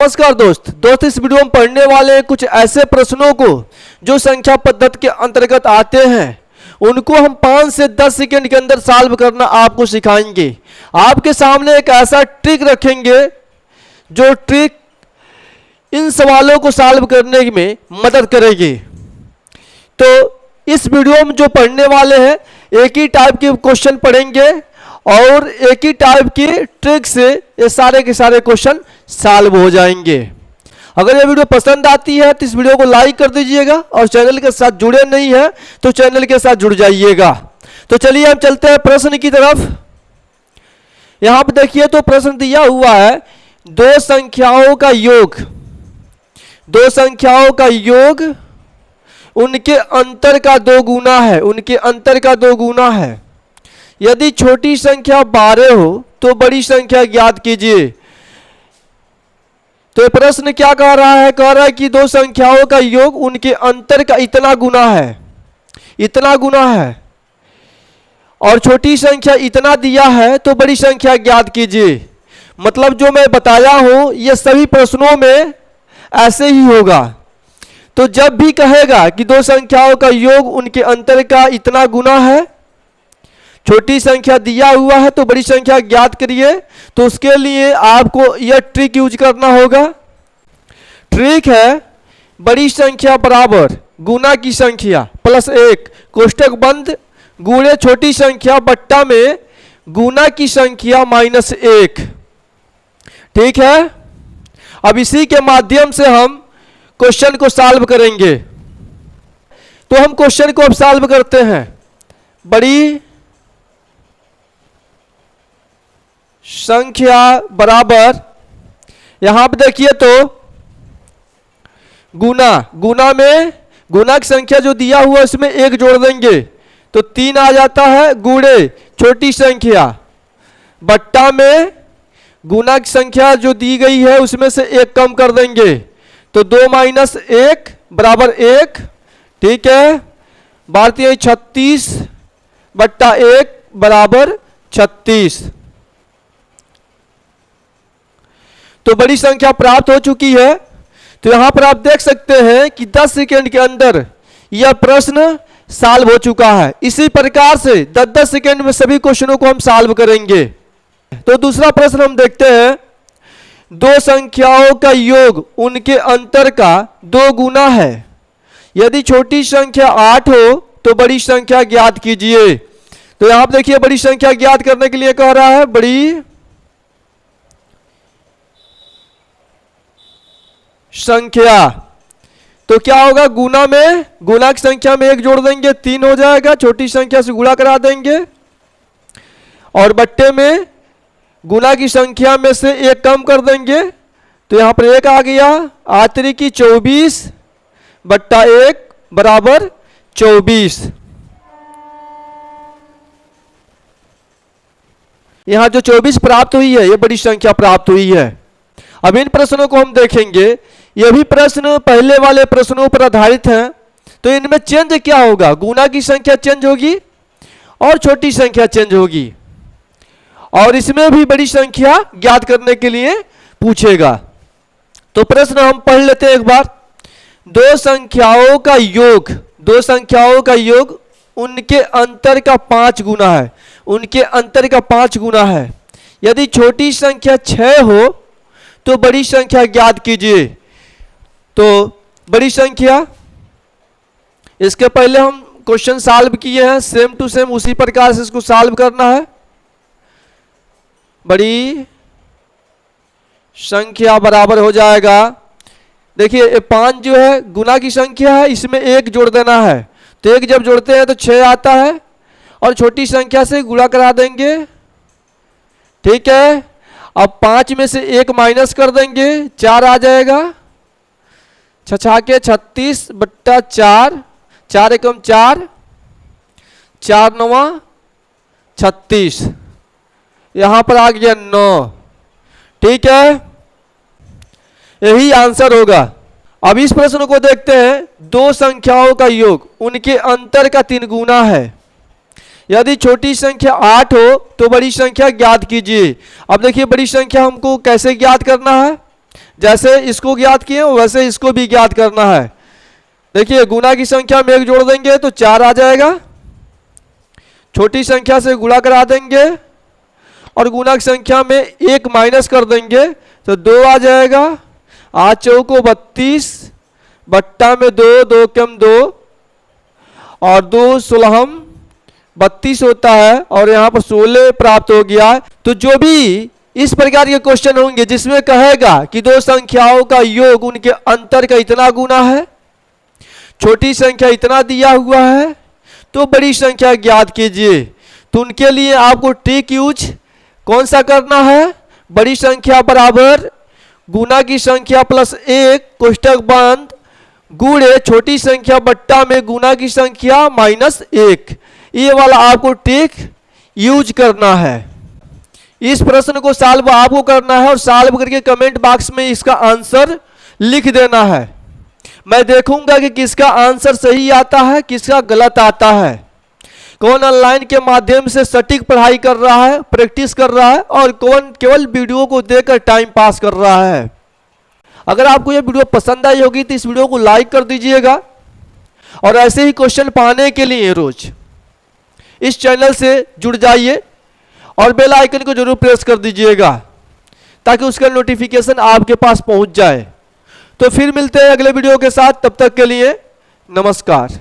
नमस्कार दोस्त इस वीडियो में पढ़ने वाले हैं कुछ ऐसे प्रश्नों को जो संख्या पद्धति के अंतर्गत आते हैं। उनको हम 5 से 10 सेकंड के अंदर सॉल्व करना आपको सिखाएंगे। आपके सामने एक ऐसा ट्रिक रखेंगे जो ट्रिक इन सवालों को सॉल्व करने में मदद करेगी। तो इस वीडियो में जो पढ़ने वाले हैं एक ही टाइप के क्वेश्चन पढ़ेंगे और एक ही टाइप की ट्रिक से ये सारे के सारे क्वेश्चन सॉल्व हो जाएंगे। अगर ये वीडियो पसंद आती है तो इस वीडियो को लाइक कर दीजिएगा और चैनल के साथ जुड़े नहीं हैं तो चैनल के साथ जुड़ जाइएगा। तो चलिए हम चलते हैं प्रश्न की तरफ। यहां पर देखिए तो प्रश्न दिया हुआ है दो संख्याओं का योग उनके अंतर का 2 गुना है। उनके अंतर का 2 गुना है। यदि छोटी संख्या 12 हो तो बड़ी संख्या ज्ञात कीजिए। तो प्रश्न क्या कह रहा है? कह रहा है कि दो संख्याओं का योग उनके अंतर का इतना गुना है और छोटी संख्या इतना दिया है तो बड़ी संख्या ज्ञात कीजिए। मतलब जो मैं बताया हूं ये सभी प्रश्नों में ऐसे ही होगा। तो जब भी कहेगा कि दो संख्याओं का योग उनके अंतर का इतना गुना है, छोटी संख्या दिया हुआ है तो बड़ी संख्या ज्ञात करिए, तो उसके लिए आपको यह ट्रिक यूज करना होगा। ट्रिक है बड़ी संख्या बराबर गुना की संख्या प्लस 1 कोष्टक बंद गुणे छोटी संख्या बट्टा में गुना की संख्या माइनस 1। ठीक है, अब इसी के माध्यम से हम क्वेश्चन को सॉल्व करेंगे। तो हम क्वेश्चन को अब सॉल्व करते हैं। बड़ी संख्या बराबर, यहां पर देखिए तो गुना में गुना की संख्या जो दिया हुआ उसमें 1 जोड़ देंगे तो 3 आ जाता है गुणे छोटी संख्या बट्टा में गुना की संख्या जो दी गई है उसमें से 1 कम कर देंगे तो 2 माइनस 1 बराबर 1। ठीक है, भारतीय 36 बट्टा 1 बराबर 36। तो बड़ी संख्या प्राप्त हो चुकी है। तो यहां पर आप देख सकते हैं कि 10 सेकंड के अंदर यह प्रश्न सॉल्व हो चुका है। इसी प्रकार से 10-10 सेकंड में सभी क्वेश्चनों को हम सॉल्व करेंगे। तो दूसरा प्रश्न हम देखते हैं। दो संख्याओं का योग उनके अंतर का 2 गुना है। यदि छोटी संख्या 8 हो तो बड़ी संख्या ज्ञात कीजिए। तो यहां पर देखिए बड़ी संख्या ज्ञात करने के लिए कह रहा है बड़ी संख्या। तो क्या होगा? गुना की संख्या में 1 जोड़ देंगे 3 हो जाएगा, छोटी संख्या से गुणा करा देंगे और बट्टे में गुना की संख्या में से 1 कम कर देंगे तो यहां पर 1 आ गया। आतरी की 24 बट्टा 1 बराबर 24। यहां जो 24 प्राप्त हुई है ये बड़ी संख्या प्राप्त हुई है। अब इन प्रश्नों को हम देखेंगे। ये भी प्रश्न पहले वाले प्रश्नों पर आधारित हैं। तो इनमें चेंज क्या होगा? गुना की संख्या चेंज होगी और छोटी संख्या चेंज होगी और इसमें भी बड़ी संख्या ज्ञात करने के लिए पूछेगा। तो प्रश्न हम पढ़ लेते हैं एक बार। दो संख्याओं का योग उनके अंतर का 5 गुना है। उनके अंतर का 5 गुना है। यदि छोटी संख्या 6 हो तो बड़ी संख्या ज्ञात कीजिए। तो बड़ी संख्या, इसके पहले हम क्वेश्चन सॉल्व किए हैं, सेम टू सेम उसी प्रकार से इसको सॉल्व करना है। बड़ी संख्या बराबर हो जाएगा, देखिए ये 5 जो है गुना की संख्या है, इसमें 1 जोड़ देना है। तो 1 जब जोड़ते हैं तो 6 आता है और छोटी संख्या से गुणा करा देंगे। ठीक है, अब 5 में से 1 माइनस कर देंगे, 4 आ जाएगा। 6 के 36 बट्टा 4, 4 एकम 4, 4 9 36, यहां पर आ गया 9। ठीक है, यही आंसर होगा। अब इस प्रश्न को देखते हैं। दो संख्याओं का योग उनके अंतर का 3 गुना है। यदि छोटी संख्या 8 हो तो बड़ी संख्या ज्ञात कीजिए। अब देखिए बड़ी संख्या हमको कैसे ज्ञात करना है। जैसे इसको ज्ञात किए वैसे इसको भी ज्ञात करना है। देखिए गुणा की संख्या में 1 जोड़ देंगे तो 4 आ जाएगा, छोटी संख्या से गुणा करा देंगे और गुणा की संख्या में 1 माइनस कर देंगे तो 2 आ जाएगा। 8 चौको 32, बट्टा में 2, 2 कम 2 और 2 16 32 होता है और यहाँ पर 16 प्राप्त हो गया है। तो जो भी इस प्रकार के क्वेश्चन होंगे जिसमें कहेगा कि दो संख्याओं का योग उनके अंतर का इतना गुना है, छोटी संख्या इतना दिया हुआ है तो बड़ी संख्या ज्ञात कीजिए, तो उनके लिए आपको ट्रिक यूज कौन सा करना है? बड़ी संख्या बराबर गुना की संख्या प्लस 1 कोष्टक बंद गुणे छोटी संख्या बट्टा में गुना की संख्या माइनस 1, ये वाला आपको ट्रिक यूज करना है। इस प्रश्न को सॉल्व आपको करना है और सॉल्व करके कमेंट बॉक्स में इसका आंसर लिख देना है। मैं देखूंगा कि किसका आंसर सही आता है, किसका गलत आता है, कौन ऑनलाइन के माध्यम से सटीक पढ़ाई कर रहा है, प्रैक्टिस कर रहा है और कौन केवल वीडियो को देखकर टाइम पास कर रहा है। अगर आपको यह वीडियो पसंद आई होगी तो इस वीडियो को लाइक कर दीजिएगा और ऐसे ही क्वेश्चन पाने के लिए रोज इस चैनल से जुड़ जाइए और बेल आइकन को जरूर प्रेस कर दीजिएगा ताकि उसका नोटिफिकेशन आपके पास पहुंच जाए। तो फिर मिलते हैं अगले वीडियो के साथ, तब तक के लिए नमस्कार।